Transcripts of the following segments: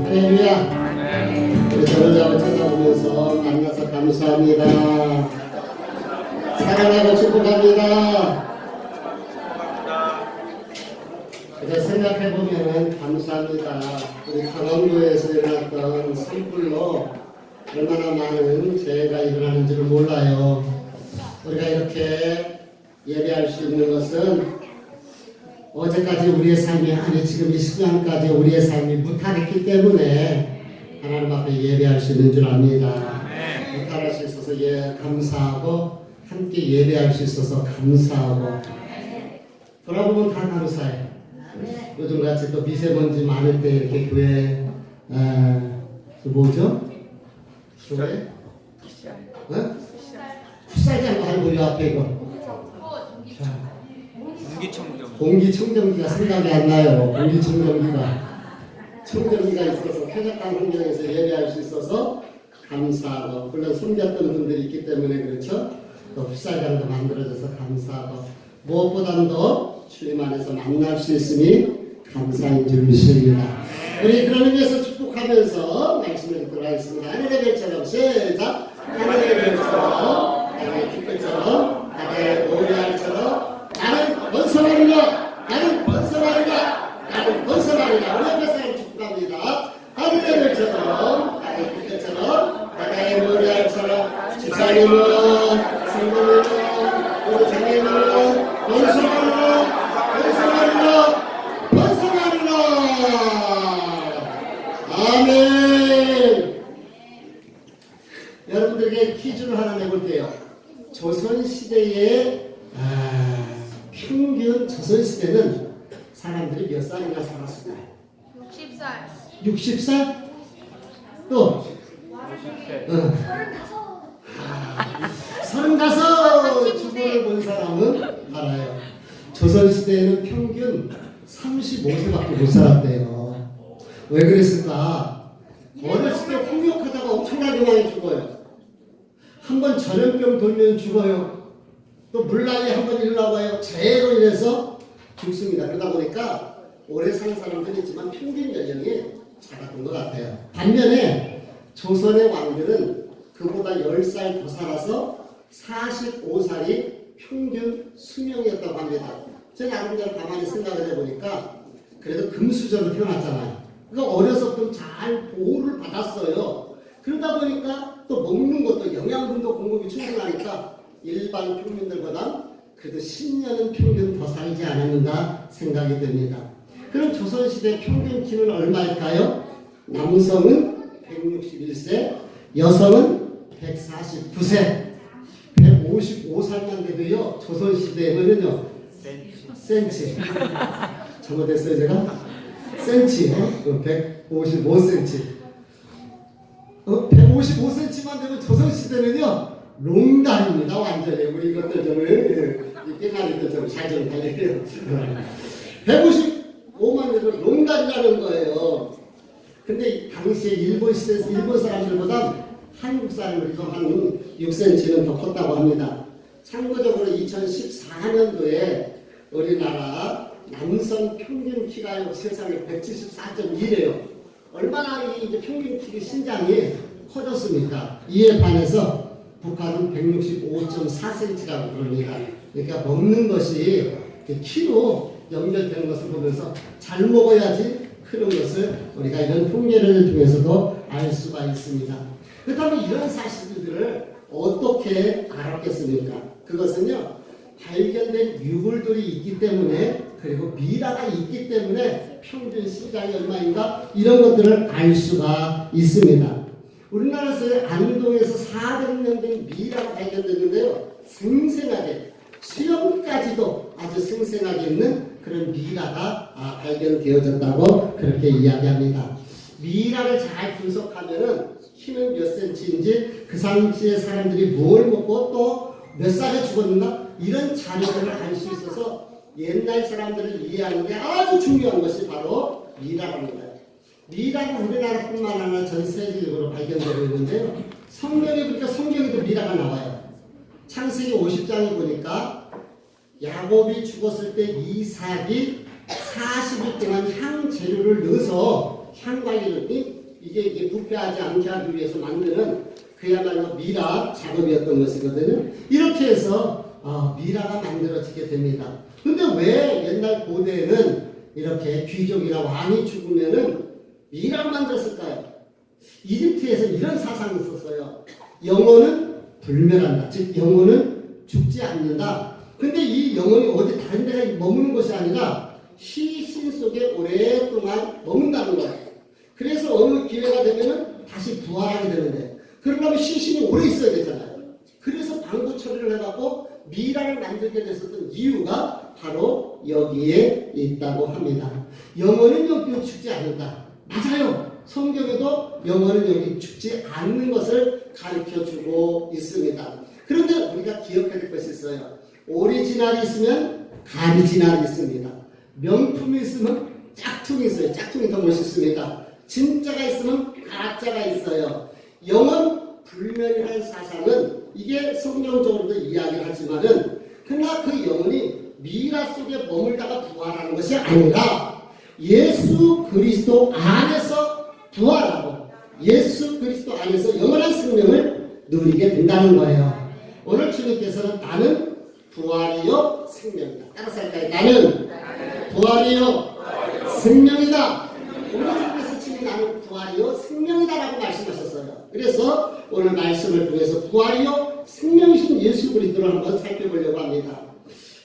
할렐루야. 우리 전자를 찾아오면서 만나서 감사합니다. 사랑하고 축복합니다. 이제 생각해보면 감사합니다. 우리 강원도에서 일어났던 산불로 얼마나 많은 죄가 일어나는 줄을 몰라요. 우리가 이렇게 예배할 수 있는 것은 어제까지 우리의 삶이 아니 지금 이 시간까지 우리의 삶이 무탈했기 때문에 하나님 앞에 예배할 수 있는 줄 압니다. 무탈할 수 있어서 감사하고 함께 예배할 수 있어서 감사하고 돌아보면 다 감사해요. 요즘같이 또 미세먼지 많을 때 이렇게 교회 뭐죠? 교회? 풋살장 말고 이 앞에 이거 공기청정기가 생각이 안 나요. 청정기가 있어서 쾌적한 환경에서 예배할 수 있어서 감사하고, 물론 섬겼던 분들이 있기 때문에 그렇죠. 또 풋살장도 만들어져서 감사하고, 무엇보다도 주님 안에서 만날 수 있으니 감사인 줄 믿습니다. 우리 그런 의미에서 축복하면서 말씀을 듣도록 하겠습니다. 하늘의 별처럼 시작. 하늘의 별처럼, 하늘의 빛처럼, 하늘의 노래알처럼 나는 번성하리라. 나는 번성하리라. 나는 번성하리라. 우리 앞에 사람 축복합니다. 하늘의 별처럼, 하늘의 빛처럼, 바다의 노래알처럼 지사님은, 성도님은, 우리 장애인은 번성하리라. 번성하리라. 번성하리라. 아멘. 여러분들에게 퀴즈를 하나 내볼게요. 조선시대의 평균 조선시대는 사람들이 몇 살이나 살았을까요? 60살. 60살? 또? 35 죽음을 본 사람은 알아요. 조선시대에는 평균 35세밖에 못 살았대요. 왜 그랬을까? 어렸을 때 폭력하다가 엄청나게 많이 죽어요. 한번 전염병 돌면 죽어요. 또 물난이 한번 일어나봐요. 재해로 인해서 죽습니다. 그러다 보니까 오래 사는 사람들이 있지만 평균 연령이 작았던 것 같아요. 반면에 조선의 왕들은 그보다 10살 더 살아서 45살이 평균 수명이었다고 합니다. 제가 나름대로 가만히 생각을 해보니까 그래도 금수저로 태어났잖아요. 그러니까 어려서 좀 잘 보호를 받았어요. 그러다 보니까 또 먹는 것도 영양분도 공급이 충분하니까 일반 평민들보다 그래도 10년은 평균 더 살지 않았는가 생각이 됩니다. 그럼 조선시대 평균 키는 얼마일까요? 남성은 161세, 여성은 149세, 155살만 돼도요, 조선시대에는요, 센치. 잘못했어요, 제가? 센치, 155cm. 155cm만 되면 조선시대는요, 롱다리입니다. 완전히. 우리 이것들 좀, 깨가리들 좀 잘 좀 달려요. 155만 돼도 롱다리라는 거예요. 근데 당시에 일본 시대에서 일본 사람들보다 한국 사람들이 한 6cm는 더 컸다고 합니다. 참고적으로 2014년도에 우리나라 남성 평균 키가 세상에 174.2래요. 얼마나 이제 평균 키 신장이 커졌습니까? 이에 반해서 북한은 165.4cm라고 그럽니다. 그러니까 먹는 것이 키로 연결되는 것을 보면서 잘 먹어야지 크는 것을 우리가 이런 통계를 통해서도 알 수가 있습니다. 그렇다면 이런 사실들을 어떻게 알았겠습니까? 그것은요, 발견된 유골들이 있기 때문에, 그리고 미라가 있기 때문에 평균 신장이 얼마인가 이런 것들을 알 수가 있습니다. 우리나라에서 안동에서 400년 된 미라가 발견됐는데요, 생생하게 수염까지도 아주 생생하게 있는 그런 미라가 발견되어졌다고 그렇게 이야기합니다. 미라를 잘 분석하면은 키는 몇 센치인지, 그 상치의 사람들이 뭘 먹고 또 몇 살에 죽었는가 이런 자료들을 알 수 있어서 옛날 사람들을 이해하는 게 아주 중요한 것이 바로 미라랍니다. 미라는 우리나라뿐만 아니라 전 세계적으로 발견되고 있는데요. 성경에 보니까 성경에도 미라가 나와요. 창세기 50장에 보니까 야곱이 죽었을 때 이삭이 40일 동안 향 재료를 넣어서 향 관리를 이게 부패하지 않게 하기 위해서 만드는 그야말로 미라 작업이었던 것이거든요. 이렇게 해서 미라가 만들어지게 됩니다. 근데 왜 옛날 고대에는 이렇게 귀족이나 왕이 죽으면은 미라를 만들었을까요? 이집트에서 이런 사상이 있었어요. 영혼은 불멸한다. 즉 영혼은 죽지 않는다. 근데 이 영혼이 어디 다른 데가 머무는 것이 아니라 시신 속에 오랫동안 머문다는 거예요. 그래서 어느 기회가 되면은 다시 부활하게 되는데 그러려면 시신이 오래 있어야 되잖아요. 그래서 방부 처리를 해갖고 미라를 만들게 됐었던 이유가 바로 여기에 있다고 합니다. 영혼은 여기 죽지 않는다. 맞아요. 성경에도 영혼은 여기 죽지 않는 것을 가르쳐주고 있습니다. 그런데 우리가 기억해야 될 것이 있어요. 오리지널이 있으면 가리지널이 있습니다. 명품이 있으면 짝퉁이 있어요. 짝퉁이 더 멋있습니다. 진짜가 있으면 가짜가 있어요. 영혼 불멸이라는 사상은 이게 성경적으로도 이야기를 하지만은 그러나 그 영혼이 미라 속에 머물다가 부활하는 것이 아니라 예수 그리스도 안에서 부활하고 예수 그리스도 안에서 영원한 생명을 누리게 된다는 거예요. 오늘 주님께서는 나는 부활이요 생명이다. 따라서 할까요? 나는 부활이요 생명이다. 우리 주님께서 지금 나는 부활이요 생명이다라고 말씀하셨어요. 그래서 오늘 말씀을 통해서 부활이요 생명이신 예수 그리스도를 한번 살펴보려고 합니다.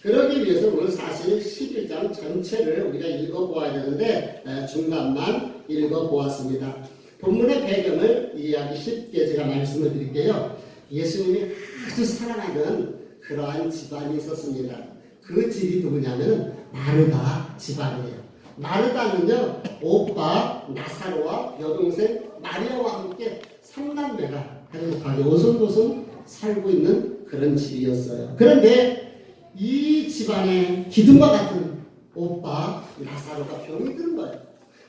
그러기 위해서 오늘 사실 11장 전체를 우리가 읽어보아야 되는데 중간만 읽어보았습니다. 본문의 배경을 이해하기 쉽게 제가 말씀을 드릴게요. 예수님이 아주 사랑하는 그러한 집안이 있었습니다. 그 집이 누구냐면 마르다 집안이에요. 마르다는요 오빠 나사로와 여동생 마리아와 함께 3남매가 행복하게 오손도손 살고 있는 그런 집이었어요. 그런데 이 집안에 기둥과 같은 오빠 나사로가 병이 든 거예요.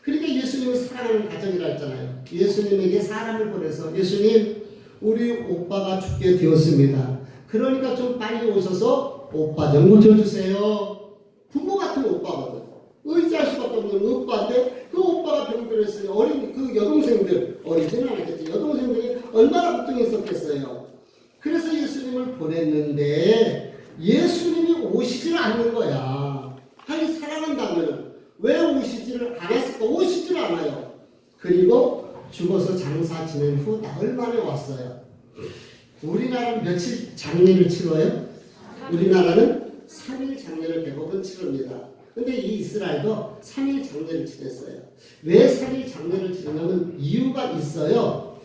그러니까 예수님을 사랑하는 가정이라 했잖아요. 예수님에게 사람을 보내서 예수님 우리 오빠가 죽게 되었습니다. 그러니까 좀 빨리 오셔서 오빠 좀 고쳐주세요. 부모 같은 오빠거든. 의지할 수밖에 없는 오빠인데 그 오빠가 병들었어요. 어린 그 여동생들 어리지는 않았겠지. 여동생들이 얼마나 걱정했었겠어요. 그래서 예수님을 보냈는데 예수님이 오시지를 않는 거야. 아니 사랑한다면 왜 오시지를 않았을까? 오시지를 않아요. 그리고 죽어서 장사 지낸 후 나흘 만에 왔어요. 우리나라는 며칠 장례를 치러요? 우리나라는 3일 장례를 대부분 치릅니다. 근데 이 이스라엘도 3일 장례를 치렀어요. 왜 3일 장례를 치르냐면 이유가 있어요.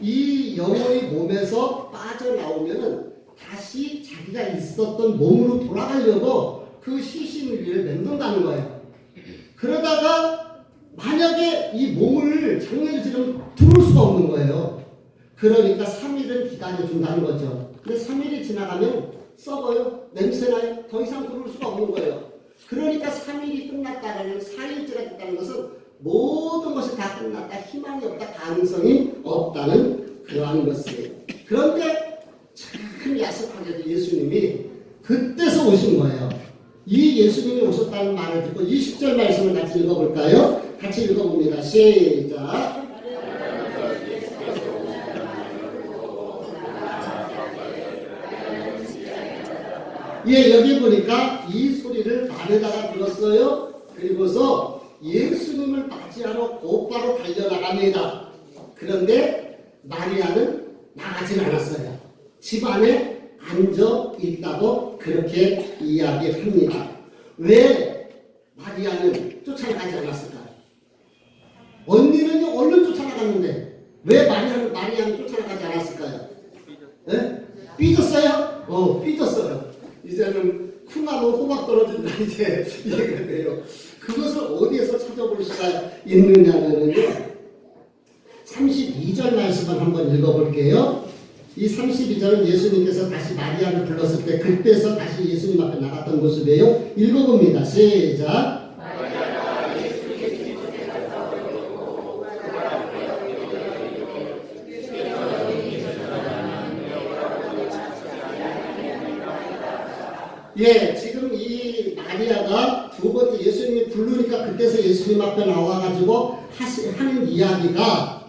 이 영혼이 몸에서 빠져나오면은 다시 자기가 있었던 몸으로 돌아가려고 그 시신 위를 맴돈다는 거예요. 그러다가 만약에 이 몸을 장례를 치르면 들어올 수가 없는 거예요. 그러니까 3일은 기다려준다는 거죠. 근데 3일이 지나가면 썩어요. 냄새나요. 더 이상 들어올 수가 없는 거예요. 그러니까 3일이 끝났다라는 4일째가 됐다는 것은 모든 것이 다 끝났다. 희망이 없다. 가능성이 없다는 그러한 것이에요. 그런데 참 야속하게도 예수님이 그때서 오신 거예요. 이 예수님이 오셨다는 말을 듣고 20절 말씀을 같이 읽어볼까요? 같이 읽어봅니다. 시작. 예, 여기 보니까 이 소리를 마르다가 들었어요. 그리고서 예수님을 맞이하러 곧바로 달려나갑니다. 그런데 마리아는 나가진 않았어요. 집 안에 앉아 있다고 그렇게 이야기합니다. 왜 마리아는 쫓아나가지 않았을까요? 언니는 얼른 쫓아나갔는데 왜 마리아는 쫓아나가지 않았을까요? 네? 삐졌어요? 삐졌어요. 이제는 쿵하고 호박 떨어진다 이제 이해가 돼요. 그것을 어디에서 찾아볼 수가 있느냐면요. 32절 말씀을 한번 읽어볼게요. 이 32절은 예수님께서 다시 마리아를 불렀을 때 그때서 다시 예수님 앞에 나갔던 모습이에요. 읽어봅니다. 시작. 예, 지금 이 마리아가 두 번째 예수님이 부르니까 그때서 예수님 앞에 나와가지고 하는 이야기가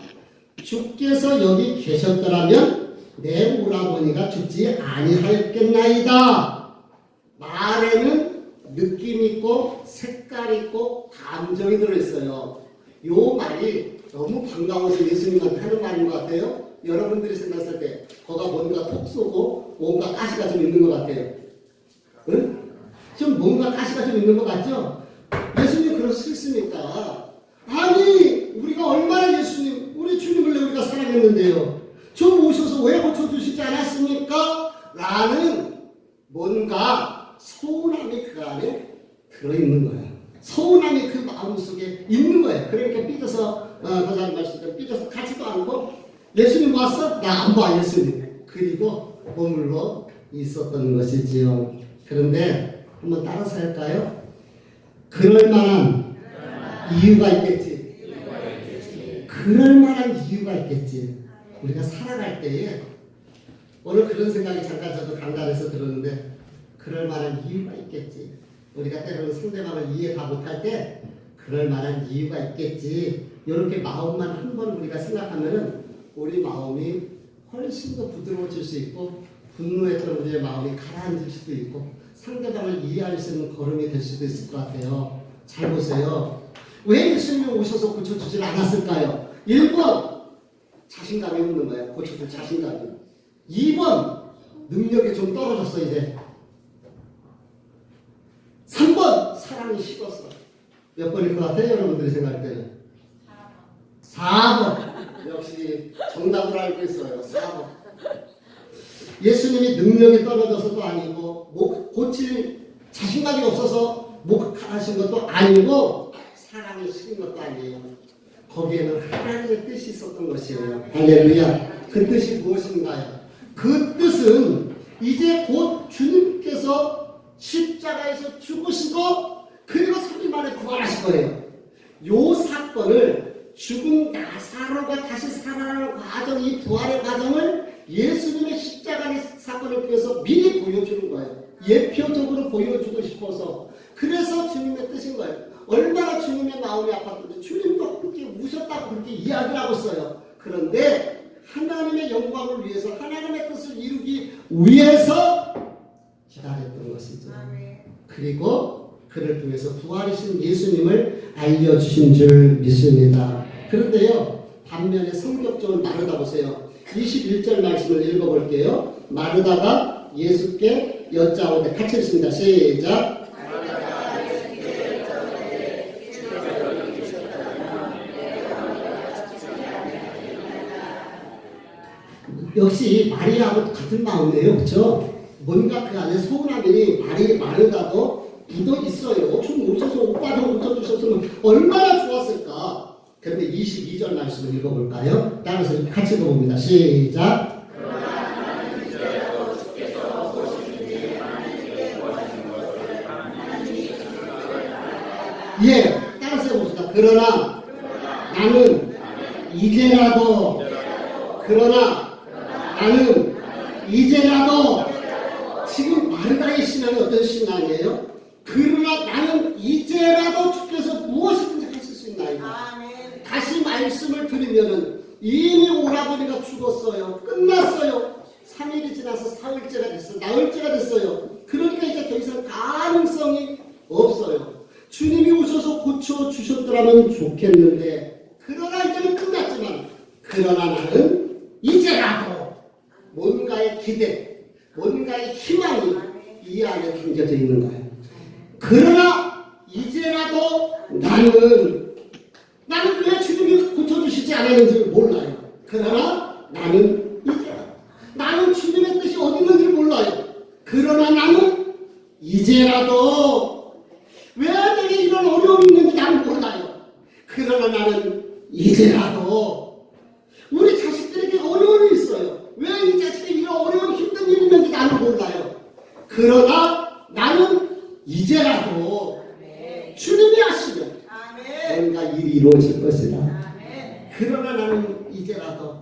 주께서 여기 계셨더라면 내 오라버니가 죽지 아니하였겠나이다. 말에는 느낌 있고 색깔 있고 감정이 들어있어요. 요 말이 너무 반가워서 예수님한테 하는 말인 것 같아요. 여러분들이 생각했을 때 거가 뭔가 톡 쏘고 뭔가 가시가 좀 있는 것 같아요. 응? 좀 뭔가 가시가 좀 있는 것 같죠? 예수님 그럴 수 있습니까? 아니 우리가 얼마나 예수님 우리 주님을 우리가 사랑했는데요. 좀 오셔서 왜 고쳐주시지 않았습니까? 라는 뭔가 서운함이 그 안에 들어있는 거예요. 서운함이 그 마음속에 있는 거예요. 그러니까 삐져서 거자는 말씀대로 삐져서 가지도 않고 예수님 왔어? 나 안 봐 예수님. 그리고 머물러 있었던 것이지요. 그런데 한번 따라서 할까요? 그럴 만한 이유가 있겠지. 그럴 만한 이유가 있겠지. 우리가 살아갈 때에 오늘 그런 생각이 잠깐 저도 간단해서 들었는데 그럴 만한 이유가 있겠지. 우리가 때로는 상대방을 이해 다 못할 때 그럴 만한 이유가 있겠지. 이렇게 마음만 한번 우리가 생각하면은 우리 마음이 훨씬 더 부드러워질 수 있고 분노했던 우리의 마음이 가라앉을 수도 있고 상대방을 이해할 수 있는 걸음이 될 수도 있을 것 같아요. 잘 보세요. 왜 예수님이 오셔서 고쳐주질 않았을까요? 1번 자신감이 없는 거예요. 고쳐줄 자신감이. 2번 능력이 좀 떨어졌어 이제. 3번 사랑이 식었어. 몇 번일 것 같아요? 여러분들이 생각할 때는 4번. 역시 정답을 알고 있어요. 4번. 예수님이 능력이 떨어져서도 아니고 고칠 자신감이 없어서 목하신 것도 아니고 사랑이 식은 것도 아니에요. 거기에는 하나님의 뜻이 있었던 것이에요. 할렐루야. 그 뜻이 무엇인가요? 그 뜻은 이제 곧 주님께서 십자가에서 죽으시고 그리고 3일 만에 부활하실 거예요. 요 사건을 죽은 나사로가 다시 살아나는 과정, 이 부활의 과정을 예수님의 십자가의 사건을 통해서 미리 보여주는 거예요. 예표적으로 보여주고 싶어서. 그래서 주님의 뜻인 거예요. 얼마나 주님의 마음이 아팠던데 주님도 그렇게 우셨다고 그렇게 이야기를 하고 있어요. 그런데 하나님의 영광을 위해서 하나님의 뜻을 이루기 위해서 기다렸던 것이죠. 그리고 그를 통해서 부활이신 예수님을 알려주신 줄 믿습니다. 그런데요, 반면에 성격적으로 마르다 보세요. 21절 말씀을 읽어볼게요. 마르다가 예수께 여짜오되 같이 읽습니다. 시작. 역시 마리아하고 같은 마음이에요. 그렇죠? 뭔가 그 안에 서운함이 마르다도 묻어 있어요. 좀 오셔서 오빠 좀 고쳐주셨으면 얼마나 좋았을까. 그런데 22절 말씀을 읽어볼까요? 따라서 같이 읽어봅니다. 시작. 예, 따라서 해봅시다. 그러나 나는 이제라도 지금 마르다의 신앙이 어떤 신앙이에요? 그러나 나는 이제라도 주께서 무엇이든지 하실 수 있나이다. 다시 말씀을 드리면은 이미 오라버니가 죽었어요. 끝났어요. 3일이 지나서 사흘째가 됐어요. 나흘째가 됐어요. 그러니까 이제 더 이상 가능성이 없어요. 주님이 오셔서 고쳐주셨더라면 좋겠는데 그러나 이제는 끝났지만 그러나 나는 이제라도 뭔가의 기대, 뭔가의 희망이 이 안에 담겨져 있는 거예요. 그러나 이제라도 나는 왜 주님이 고쳐주시지 않았는지 몰라요. 그러나 나는 주님의 뜻이 어디 있는지 몰라요. 그러나 나는 이제라도 왜 내게 이런 어려움이 있는지 나는 몰라요. 그러나 나는 이제라도 우리 자식들에게 어려움이 있어요. 왜 이 자식에게 이런 어려운 힘든 일이 있는지 나는 몰라요. 그러나 나는 이제라도 주님이 하시면 뭔가 일이 이루어질 것이다. 그러나 나는 이제라도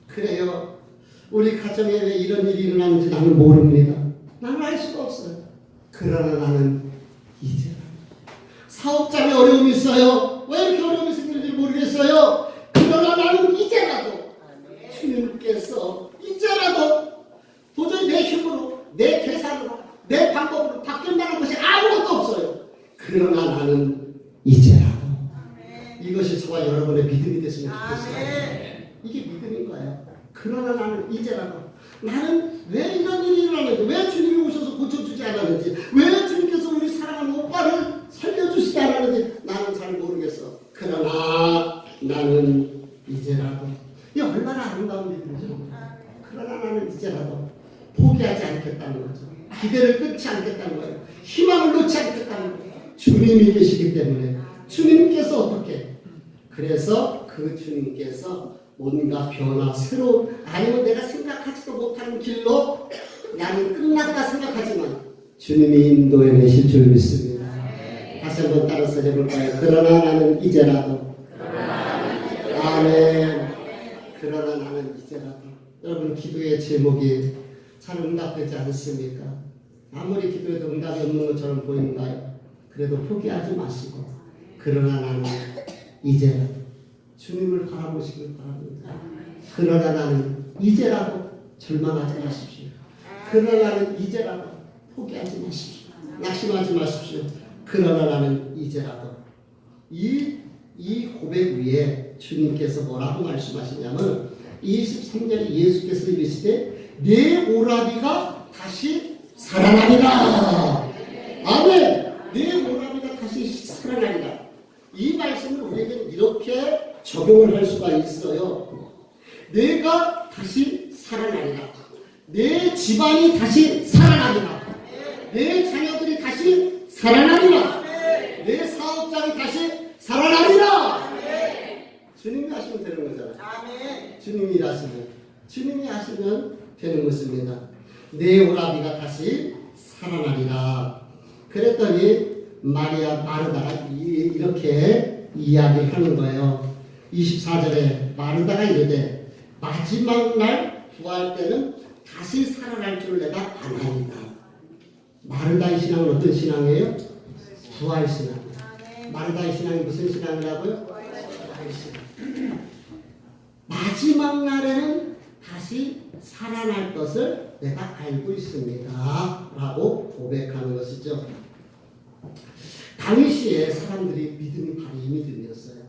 그래요. 우리 가정에 왜 이런 일이 일어나는지 나는 모릅니다. 나는 알 수가 없어요. 그러나 나는 이제라도. 사업장에 어려움이 있어요. 왜 이렇게 어려움이 생기는지 모르겠어요. 그러나 나는 이제라도 주님께서 이제라도 도저히 내 힘으로, 내 계산으로, 내 방법으로 바뀔 만한 것이 아무것도 없어요. 그러나 나는 이제라도. 이것이 저와 여러분의 믿음이 됐으면 좋겠어요. 이게 믿음인 거예요. 그러나 나는 이제라도. 나는 왜 이런 일이 일어나는지, 왜 주님이 오셔서 고쳐주지 않았는지, 왜 주님께서 우리 사랑하는 오빠를 살려주시지 않았는지 나는 잘 모르겠어. 그러나 나는 이제라도. 이 얼마나 아름다운 믿음이죠. 그러나 나는 이제라도 포기하지 않겠다는 거죠. 기대를 끊지 않겠다는 거예요. 희망을 놓지 않겠다는 거예요. 주님이 계시기 때문에. 주님께서 어떻게? 그래서 그 주님께서 뭔가 변화, 새로운, 아니면 내가 생각하지도 못하는 길로 나는 끝났다 생각하지만 주님이 인도해 내실 줄 믿습니다. 다시 한번 따라서 해볼까요? 그러나 나는 이제라도. 아멘. 그러나 나는 이제라도. 여러분, 기도의 제목이 잘 응답되지 않습니까? 아무리 기도해도 응답이 없는 것처럼 보이는가요? 그래도 포기하지 마시고 그러나 나는 이제라도 주님을 바라보시길 바랍니다. 그러나 나는 이제라도 절망하지 마십시오. 그러나 나는 이제라도 포기하지 마십시오. 낙심하지 마십시오. 그러나 나는 이제라도. 이 고백 위에 주님께서 뭐라고 말씀하시냐면 23절에 예수께서 이르시되 내 오라비가 다시 살아나리라. 아멘. 내 오라비가 다시 살아나리라. 이 말씀을 우리에게는 이렇게 적용을 할 수가 있어요. 내가 다시 살아나리라. 내 집안이 다시 살아나리라. 내 자녀들이 다시 살아나리라. 내 사업장이 다시 살아나리라. 주님이 하시면 되는 거잖아요. 주님이 하시면 되는 것입니다. 내 오라비가 다시 살아나리라. 그랬더니 마르다가 이렇게 이야기하는 거예요. 24절에 마르다가 이르되 마지막 날 부활 때는 다시 살아날 줄 내가 아나이다. 마르다의 신앙은 어떤 신앙이에요? 부활 신앙. 마르다의 신앙이 무슨 신앙이라고요? 부활 신앙. 마지막 날에는 다시 살아날 것을 내가 알고 있습니다. 라고 고백하는 것이죠. 당시에 사람들이 믿음이 바로 이 믿음이었어요.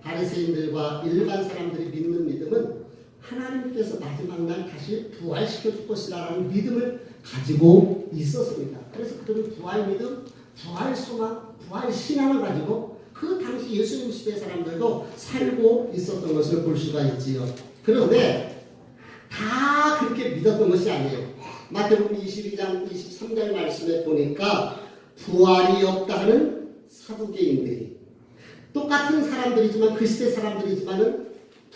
바리새인들과 일반 사람들이 믿는 믿음은 하나님께서 마지막 날 다시 부활시켜 줄 것이라는 믿음을 가지고 있었습니다. 그래서 그들은 부활 믿음, 부활 소망, 부활 신앙을 가지고 그 당시 예수님 시대 사람들도 살고 있었던 것을 볼 수가 있지요. 그런데 다 그렇게 믿었던 것이 아니에요. 마태복음 22장 23절 말씀에 보니까 부활이 없다 하는 사두개인들이 똑같은 사람들이지만 그 시대 사람들이지만은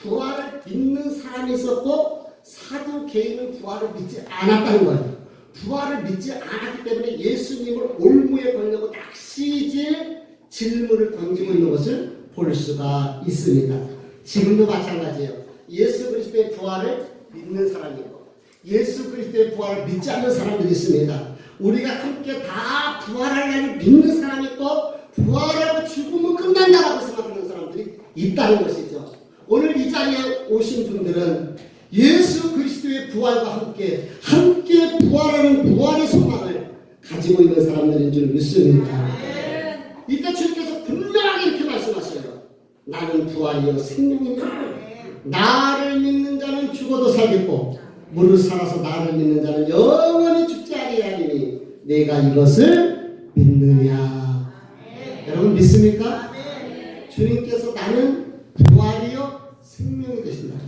부활을 믿는 사람이 있었고 사두개인은 부활을 믿지 않았다는 거예요. 부활을 믿지 않았기 때문에 예수님을 올무에 걸려고 낚시질 질문을 던지고 있는 것을 볼 수가 있습니다. 지금도 마찬가지예요. 예수 그리스도의 부활을 믿는 사람이 있고 예수 그리스도의 부활을 믿지 않는 사람들이 있습니다. 우리가 함께 다 부활하려는 믿는 사람이 있고 부활하고 죽으면 끝난다라고 생각하는 사람들이 있다는 것이죠. 오늘 이 자리에 오신 분들은 예수 그리스도의 부활과 함께 부활하는 부활의 소망을 가지고 있는 사람들인 줄 믿습니다. 이때 주님께서 분명하게 이렇게 말씀하셔요. 나는 부활이요 생명이다. 나를 믿는 자는 죽어도 살겠고 무릇 살아서 나를 믿는 자는 영원히 죽지 아니하리니 내가 이것을 믿느냐. 여러분 믿습니까? 주님께서 나는 부활이요 생명이 되신다.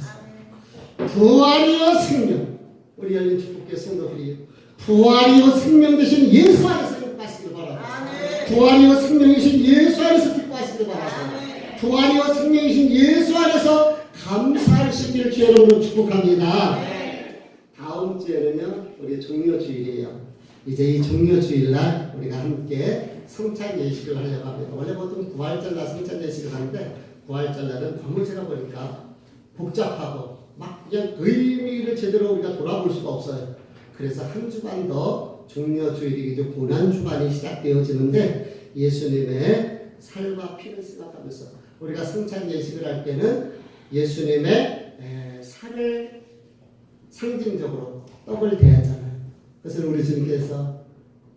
부활이요 생명. 우리 열린 축복교회 성도들이 부활이요 생명 되신 예수 안에서 기뻐하시길 바랍니다. 부활이요 생명이신 예수 안에서 기뻐하시길 바랍니다. 부활이요 생명이신 예수 안에서 감사할 수 있기를 주여로 축복합니다. 다음 주에는요 우리 종료주일이에요. 이제 이 종료주일날 우리가 함께 성찬 예식을 하려고 합니다. 원래 보통 부활절날 성찬 예식을 하는데 부활절날은 너무 제가 보니까 복잡하고 막 그냥 의미를 제대로 우리가 돌아볼 수가 없어요. 그래서 한 주간 더 종려주일이죠. 고난주간이 시작되어지는데 예수님의 살과 피를 생각하면서 우리가 성찬 예식을 할 때는 예수님의 살을 상징적으로 떡을 대하잖아요. 그래서 우리 주님께서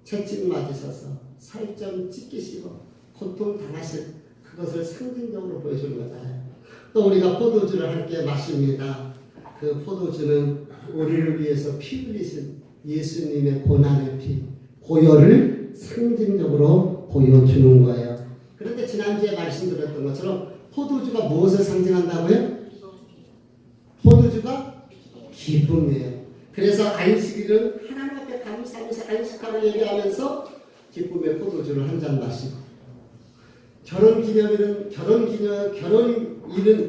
채찍 맞으셔서 살점 찢기시고 고통 당하실 그것을 상징적으로 보여주는 거잖아요. 또 우리가 포도주를 함께 마십니다. 그 포도주는 우리를 위해서 피 흘리신 예수님의 고난의 피, 고열을 상징적으로 보여주는 거예요. 그런데 지난주에 말씀드렸던 것처럼 포도주가 무엇을 상징한다고요? 포도주가 기쁨이에요. 그래서 안식일은 하나님 앞에 감사하면서 안식하고 얘기하면서 기쁨의 포도주를 한 잔 마시고, 결혼일은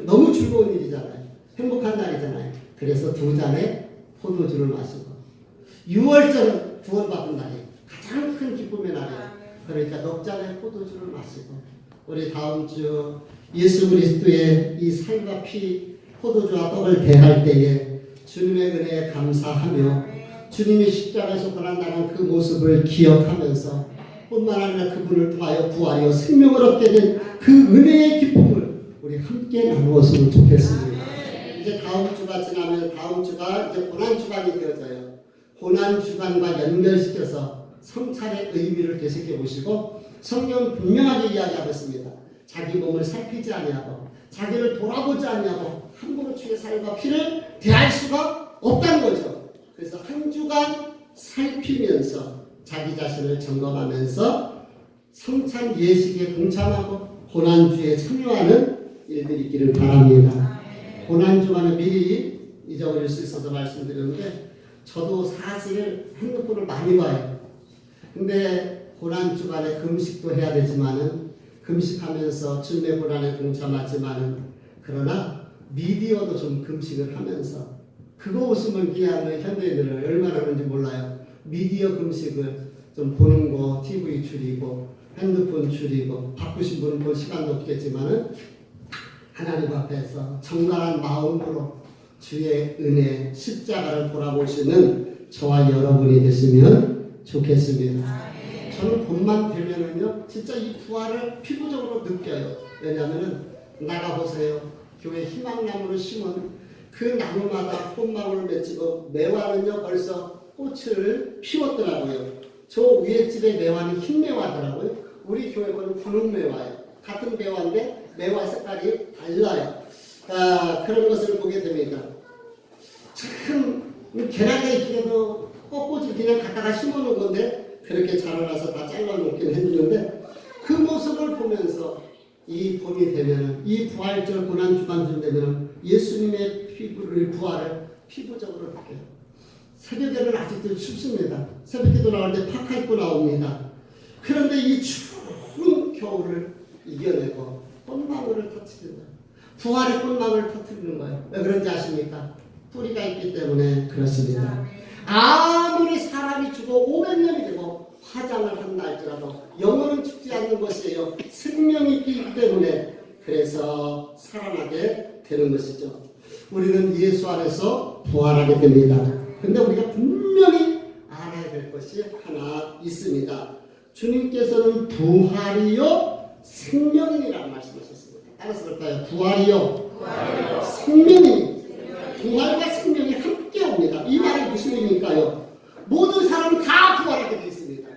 너무 즐거운 일이잖아요. 행복한 날이잖아요. 그래서 2잔의 포도주를 마시고, 6월절은 구원받은 날이에요. 가장 큰 기쁨의 날이에요. 그러니까 넉 잔의 포도주를 마시고, 우리 다음 주 예수 그리스도의 이 살과 피 포도주와 떡을 대할 때에 주님의 은혜에 감사하며 주님이 십자가에서 고난당한 그 모습을 기억하면서 뿐만 아니라 그분을 통하여 부활이요 생명을 얻게 된 그 은혜의 기쁨을 우리 함께 나누었으면 좋겠습니다. 이제 다음 주가 지나면 다음 주가 이제 고난주간이 되어져요. 고난주간과 연결시켜서 성찬의 의미를 되새겨 보시고, 성경은 분명하게 이야기하고 있습니다. 자기 몸을 살피지 아니하고 자기를 돌아보지 아니하고 함부로 주의 살과 피를 대할 수가 없다는 거죠. 그래서 한 주간 살피면서 자기 자신을 점검하면서 성찬 예식에 동참하고 고난주에 참여하는 일들이 있기를 바랍니다. 고난주간은 미리 잊어버릴 수 있어서 말씀드렸는데, 저도 사실 핸드폰을 많이 봐요. 근데 고난주간에 금식도 해야 되지만은, 금식하면서 주님의 고난에 동참하지만은, 그러나 미디어도 좀 금식을 하면서, 그거 웃으면 귀하는 현대인들은 얼마나 그런지 몰라요. 미디어 금식을 좀 보는 거, TV 줄이고 핸드폰 줄이고, 바쁘신 분은 볼 시간도 없겠지만은 하나님 앞에서 정갈한 마음으로 주의 은혜 십자가를 돌아보시는 저와 여러분이 됐으면 좋겠습니다. 저는 봄만 되면은요 진짜 이 부활을 피부적으로 느껴요. 왜냐하면은 나가보세요. 교회 희망나무를 심은 그 나무마다 꽃망울을 맺히고 매화는요 벌써 꽃을 피웠더라고요. 저 위에 집의 매화는 흰 매화더라고요. 우리 교회 거는 분홍 매화예요. 같은 매화인데 매화 색깔이 달라요. 그런 것을 보게 됩니다. 참 계란에 이렇게도 꽃꽂이 그냥 갖다가 심어놓은 건데 그렇게 자라나서 다 잘라놓긴 했는데, 그 모습을 보면서 이 봄이 되면, 이 부활절 고난주간쯤 되면 예수님의 피부를 부활을 피부적으로 느껴요. 새벽에는 아직도 춥습니다. 새벽기도 나올 때 파카 입고 나옵니다. 그런데 이 추운 겨울을 이겨내고 꽃망울을 터뜨리는 거예요. 부활의 꽃망울을 터뜨리는 거예요. 왜 그런지 아십니까? 뿌리가 있기 때문에 그렇습니다. 아무리 사람이 죽어 500년이 되고 화장을 한다 할지라도 영혼은 죽지 않는 것이에요. 생명이 있기 때문에 그래서 살아나게 되는 것이죠. 우리는 예수 안에서 부활하게 됩니다. 근데 우리가 분명히 알아야 될 것이 하나 있습니다. 주님께서는 부활이요 생명이라고 말씀하셨습니다. 따라서 볼까요? 부활이요 생명이, 부활과 생명이 함께 옵니다. 이 말이 무슨 의미일까요? 모든 사람은 다 부활하게 되어 있습니다.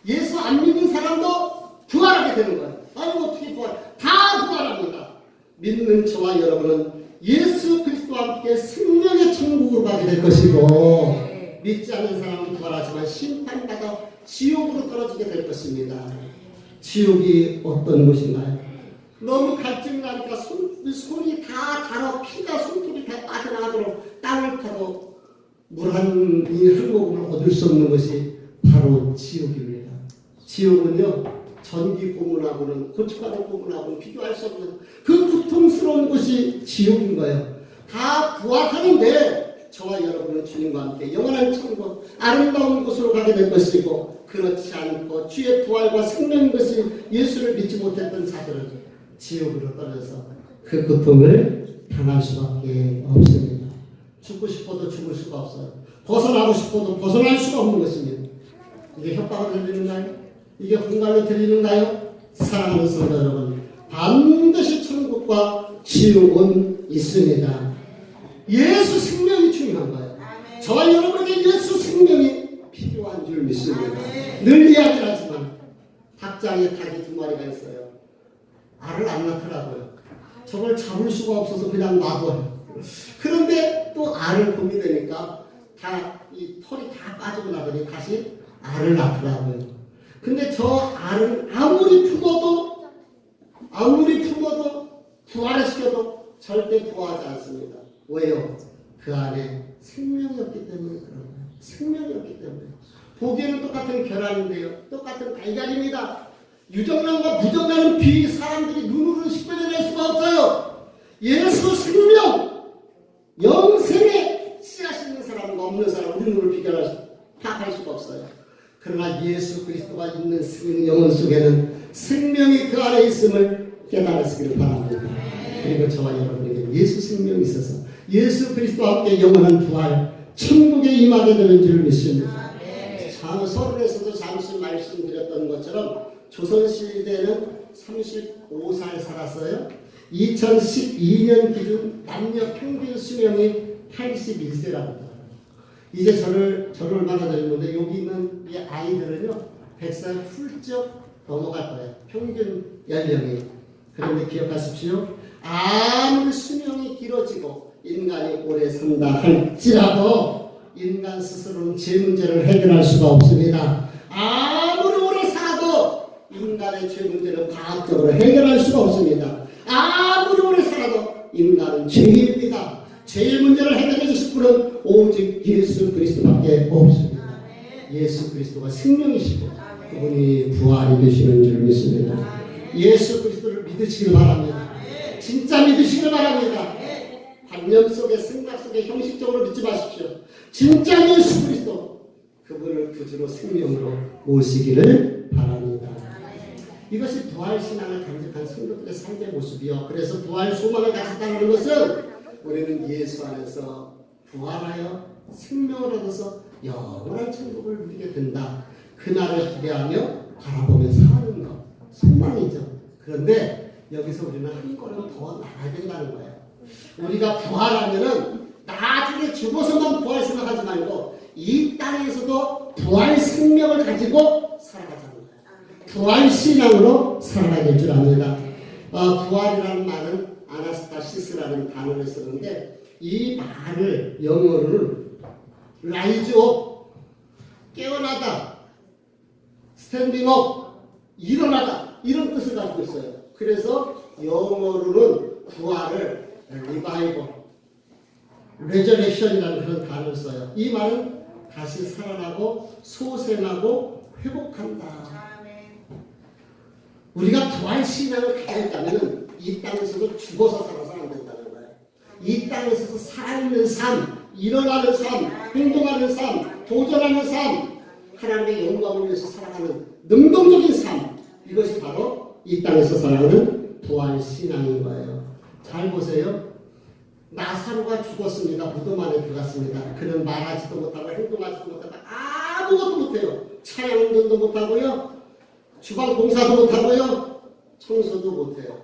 예수 안 믿는 사람도 부활하게 되는 거예요. 아니 어떻게 다 부활합니다. 믿는 저와 여러분은 예수 그리스도와 함께 생명의 천국으로 가게 될 것이고, 믿지 않는 사람은 부활하지만 심판받아 지옥으로 떨어지게 될 것입니다. 지옥이 어떤 곳인가요? 너무 갈증이 나니까 손이 다 달아 피가 손톱이 다 빠져나가도록 땅을 파도 물 한 모금을 얻을 수 없는 것이 바로 지옥입니다. 지옥은요 전기 고문하고는 고춧가루 고문하고는 비교할 수 없는 그 고통스러운 것이 지옥인 거예요. 다 부활하는데 저와 여러분은 주님과 함께 영원한 천국 아름다운 곳으로 가게 될 것이고, 그렇지 않고 주의 부활과 생명인 것이 예수를 믿지 못했던 자들은 지옥으로 떨어져서 그 고통을 당할 수밖에 없습니다. 죽고 싶어도 죽을 수가 없어요. 벗어나고 싶어도 벗어날 수가 없는 것입니다. 이게 협박을 들리는가요? 이게 공갈로 들리는가요? 사랑하는 성도 여러분, 반드시 천국과 지옥은 있습니다. 예수 생명이 중요한 거예요. 저와 여러분에게 예수 생명이 필요한 줄 믿습니다. 늘 이야기를 하지만 닭장에 닭이 2마리가 있어요. 알을 안 낳더라고요. 저걸 잡을 수가 없어서 그냥 놔둬요. 그런데 또 알을 봄이 되니까 이 털이 다 빠지고 나더니 다시 알을 낳더라고요. 근데 저 알은 아무리 품어도 부활시켜도 절대 부화하지 않습니다. 왜요? 그 안에 생명이었기 때문에 그런 거예요. 생명이었기 때문에. 보기에는 똑같은 계란인데요. 똑같은 달걀입니다. 유정란과 무정란은 사람들이 눈으로 식별해낼 수가 없어요. 예수 생명, 영생의 씨앗이 있는 사람과 없는 사람 우리 눈으로 파악할 수가 없어요. 그러나 예수 그리스도가 있는 영혼 속에는 생명이 그 안에 있음을 깨달으시기를 바랍니다. 그리고 저와 여러분에게 예수 생명이 있어서 예수 그리스도와 함께 영원한 부활, 천국에 임하게 되는 줄 믿습니다. 서론에서도 잠시 말씀드렸던 것처럼 조선시대는 35살 살았어요. 2012년 기준 남녀 평균 수명이 81세랍니다. 이제 저를 얼마나 젊은데 여기 있는 이 아이들은요 100살 훌쩍 넘어갈 거예요. 평균 연령이. 그런데 기억하십시오. 아무리 수명이 길어지고 인간이 오래 산다 할지라도 인간 스스로는 죄 문제를 해결할 수가 없습니다. 아무리 오래 살아도 인간의 죄 문제는 과학적으로 해결할 수가 없습니다. 아무리 오래 살아도 인간은 죄인입니다. 죄의 문제를 해결해 주실 분은 오직 예수 그리스도밖에 없습니다. 예수 그리스도가 생명이시고 그분이 부활이 되시는 줄 믿습니다. 예수 그리스도를 믿으시길 바랍니다. 진짜 믿으시길 바랍니다. 관념 속에 생각 속에 형식적으로 믿지 마십시오. 진짜 예수 그리스도 그분을 구주로 생명으로 모시기를 바랍니다. 이것이 부활신앙을 간직한 성도들의 삶의 모습이요. 그래서 부활 소망을 가졌다는 것은 우리는 예수 안에서 부활하여 생명을 얻어서 영원한 천국을 누리게 된다. 그날을 기대하며 바라보며 사는 것, 소망이죠. 그런데 여기서 우리는 한 걸음 더 나가야 된다는 거예요. 우리가 부활하면은 나중에 죽어서만 부활 생각하지 말고 이 땅에서도 부활 생명을 가지고 살아가자는 거예요. 부활 신앙으로 살아가야 될 줄 압니다. 부활이라는 말은 아나스타시스라는 단어를 쓰는데 이 말을 영어로는 라이즈업, 깨어나다, 스탠딩업, 일어나다 이런 뜻을 가지고 있어요. 그래서 영어로는 부활을 리바이벌, 레저렉션이라는 그런 단어를 써요. 이 말은 다시 살아나고 소생하고 회복한다. 우리가 부활 신앙을 가졌다면 이 땅에서도 죽어서 살아서 안 된다는 거예요. 이 땅에서 살아있는 삶, 일어나는 삶, 행동하는 삶, 도전하는 삶, 하나님의 영광을 위해서 살아가는 능동적인 삶, 이것이 바로 이 땅에서 살아가는 부활 신앙인 거예요. 잘 보세요. 나사로가 죽었습니다. 무덤 안에 들어갔습니다. 그는 말하지도 못하고 행동하지도 못하고 아무것도 못해요. 차량 운전도 못하고요. 주방 공사도 못하고요. 청소도 못해요.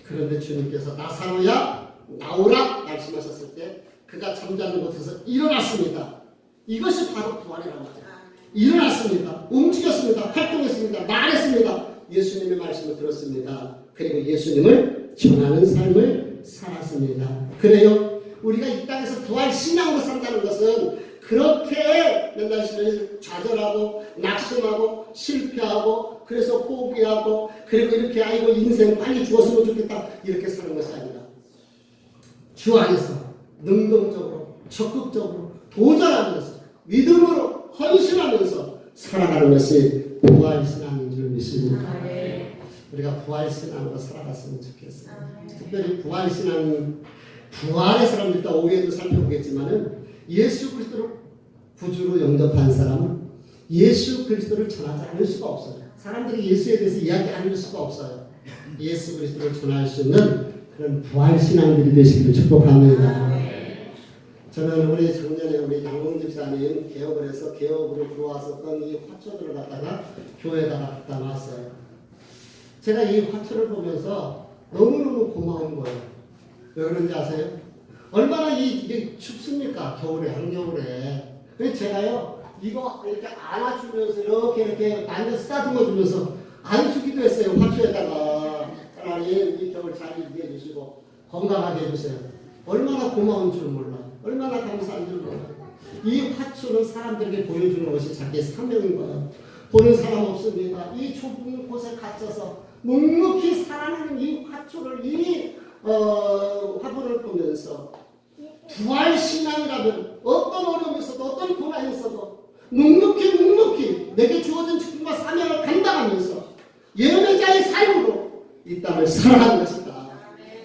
그런데 주님께서 나사로야 나오라 말씀하셨을 때 그가 잠자는 곳에서 일어났습니다. 이것이 바로 부활이라는 거죠. 일어났습니다. 움직였습니다. 활동했습니다. 말했습니다. 예수님의 말씀을 들었습니다. 그리고 예수님을 전하는 삶을 살았습니다. 그래요. 우리가 이 땅에서 부활 신앙으로 산다는 것은 그렇게 맨날 좌절하고 낙심하고 실패하고 그래서 포기하고 그리고 이렇게 아이고 인생 빨리 죽었으면 좋겠다 이렇게 사는 것이 아니라 주 안에서 능동적으로 적극적으로 도전하면서 믿음으로 헌신하면서 살아가는 것이 부활신앙인 줄 믿습니다. 우리가 부활신앙으로 살아갔으면 좋겠어요. 특별히 부활신앙, 부활의 사람들 일단 오해도 살펴보겠지만은 예수 그리스도를 구주로 영접한 사람은 예수 그리스도를 전하지 않을 수가 없어요. 사람들이 예수에 대해서 이야기 안 할 수가 없어요. 예수 그리스도를 전할 수 있는 그런 부활신앙들이 되시기를 축복합니다. 저는 우리 작년에 우리 양봉 집사님 개업을 해서 개업으로 들어왔었던 이 화초들을 갖다가 교회에다가 갖다 놨어요. 제가 이 화초를 보면서 너무너무 고마운 거예요. 왜 그런지 아세요? 얼마나 이게 춥습니까? 겨울에, 한겨울에. 그래서 제가요, 이거 이렇게 안아주면서 이렇게 만져 쓰다듬어 주면서 안수기도 했어요. 화초에다가. 하나님, 이 겨울 잘 이기게 해주시고 건강하게 해주세요. 얼마나 고마운 줄 몰라요. 얼마나 감사한 줄 몰라요. 이 화초는 사람들에게 보여주는 것이 자기의 사명인 거예요. 보는 사람 없습니다. 이 좁은 곳에 갇혀서 묵묵히 살아가는 이 화초를 화분을 보면서 부활신앙이라면 어떤 어려움이 있어도 어떤 고난이 있어도 묵묵히 내게 주어진 chức 분과 사명을 감당하면서 예배자의 삶으로 이 땅을 살아가는 것이다.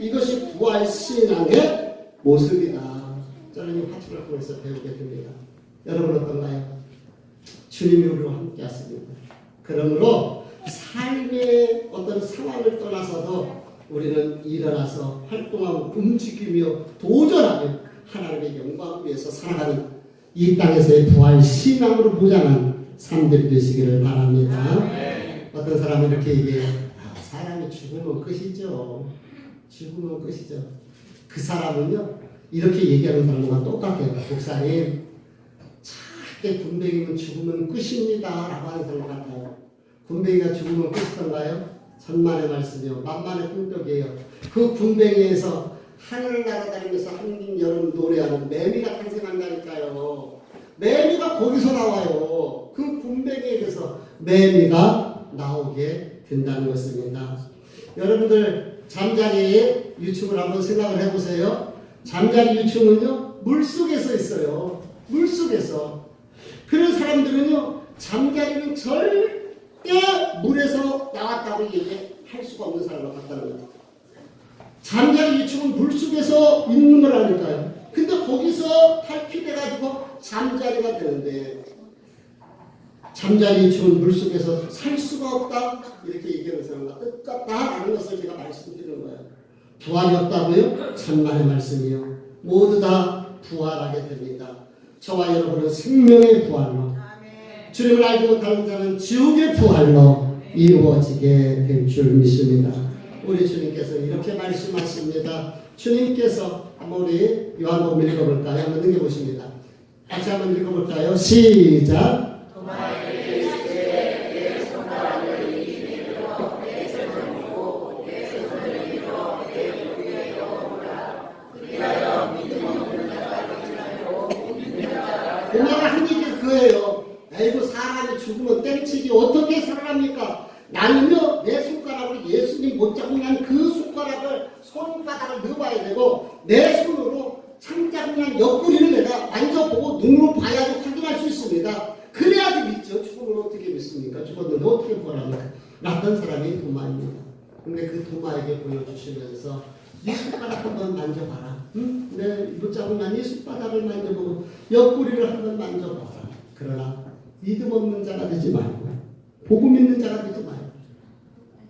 이것이 부활신앙의 모습이다. 저는 이 화초를 통해서 배우게 됩니다. 여러분 어떤가요? 주님이 우리와 함께 하십니다. 그러므로 삶의 어떤 상황을 떠나서도 우리는 일어나서 활동하고 움직이며 도전하며 하나님의 영광을 위해서 살아가는 이 땅에서의 부활 신앙으로 무장한 삶들이 되시기를 바랍니다. 어떤 사람은 이렇게 얘기해요. 사람이 죽으면 끝이죠. 죽으면 끝이죠. 그 사람은요 이렇게 얘기하는 사람과 똑같아요. 목사님 작게 군뱅이는 죽으면 끝입니다 라고 하는 사람 같아요. 군뱅이가 죽으면 끝이던가요? 천만의 말씀이요 만만의 꿈떡이에요. 그 군뱅이에서 하늘을 날아다니면서 한긴 여름 노래하는 매미가 탄생한다니까요. 매미가 거기서 나와요. 그 군뱅이에서 매미가 나오게 된다는 것입니다. 여러분들 잠자리 유충을 한번 생각을 해보세요. 잠자리 유충은요 물속에서 있어요. 물속에서. 그런 사람들은요 잠자리는 절대 물에서 나왔다고 얘기할 수가 없는 사람을 같다는 거예요. 잠자리 유충은 물속에서 있는 거라니까요. 근데 거기서 탈피돼가지고 잠자리가 되는데 잠자리 유충은 물속에서 살 수가 없다 이렇게 얘기하는 사람과 똑같다라는 것을 제가 말씀드리는 거예요. 부활이 없다고요? 천만의 말씀이요. 모두 다 부활하게 됩니다. 저와 여러분은 생명의 부활로 주님을 알지 못하는 자는 지옥의 부활로 이루어지게 될 줄 믿습니다. 우리 주님께서 이렇게 말씀하십니다. 주님께서 한번 우리 요한복음 읽어볼까요? 한번 넘겨보십니다. 같이 한번 읽어볼까요? 시작. 엄마가 한 얘기가 그거예요. 아이고 사람이 죽으면 땡치기 어떻게 살아납니까? 나는요 내 손가락으로 예수님 못 잡고 난 그 손가락을 손바닥을 넣어봐야 되고 내 손으로 창작난 옆구리를 내가 만져보고 눈으로 봐야지 확인할 수 있습니다. 그래야지 믿죠. 죽으면 어떻게 믿습니까? 죽었는데 어떻게 부활합니까? 났던 사람이 도마입니다. 근데 그 도마에게 보여주시면서 네 손바닥 한번 만져봐라. 응? 내 못잡고 난 네 손바닥을 만져보고 옆구리를 한번 만져봐라. 그러나 믿음 없는 자가 되지 말고 복음 있는 자가 되지 말고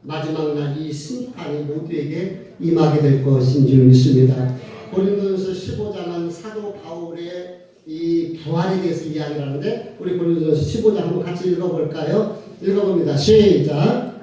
마지막 날 이 심판이 모두에게 임하게 될 것인 줄 믿습니다. 고린도전서 15장은 사도 바울의 이 부활에 대해서 이야기를 하는데 우리 고린도전서 15장 한번 같이 읽어볼까요? 읽어봅니다. 시작.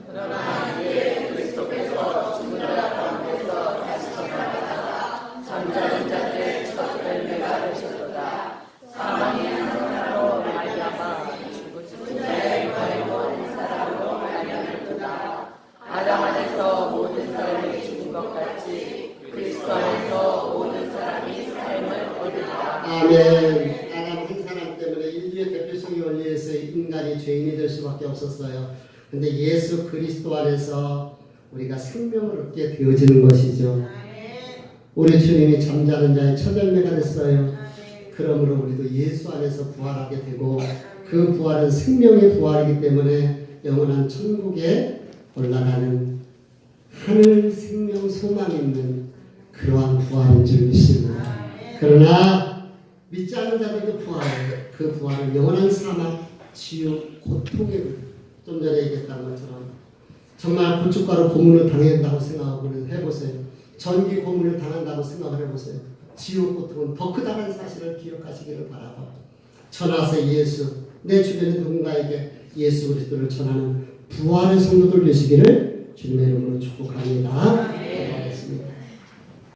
아멘. 아담 한 사람 때문에 인류의 대표성의 원리에서 인간이 죄인이 될 수밖에 없었어요. 근데 예수 그리스도 안에서 우리가 생명을 얻게 되어지는 것이죠. 우리 주님이 잠자는 자의 첫 열매가 됐어요. 그러므로 우리도 예수 안에서 부활하게 되고 그 부활은 생명의 부활이기 때문에 영원한 천국에 올라가는 하늘 생명 소망이 있는 그러한 부활인 줄 믿습니다. 그러나 믿지 않는 자들도 부활해요. 그 부활은 영원한 사망, 지옥, 고통에 좀 전에 얘기했던 것처럼 정말 고춧가루 고문을 당한다고 생각하고 해보세요. 전기 고문을 당한다고 생각을 해보세요. 지옥 고통은 더 크다는 사실을 기억하시기를 바라고, 전하세 예수, 내 주변에 누군가에게 예수 그리스도를 전하는 부활의 성도들 되시기를 주님의 이름으로 축복합니다.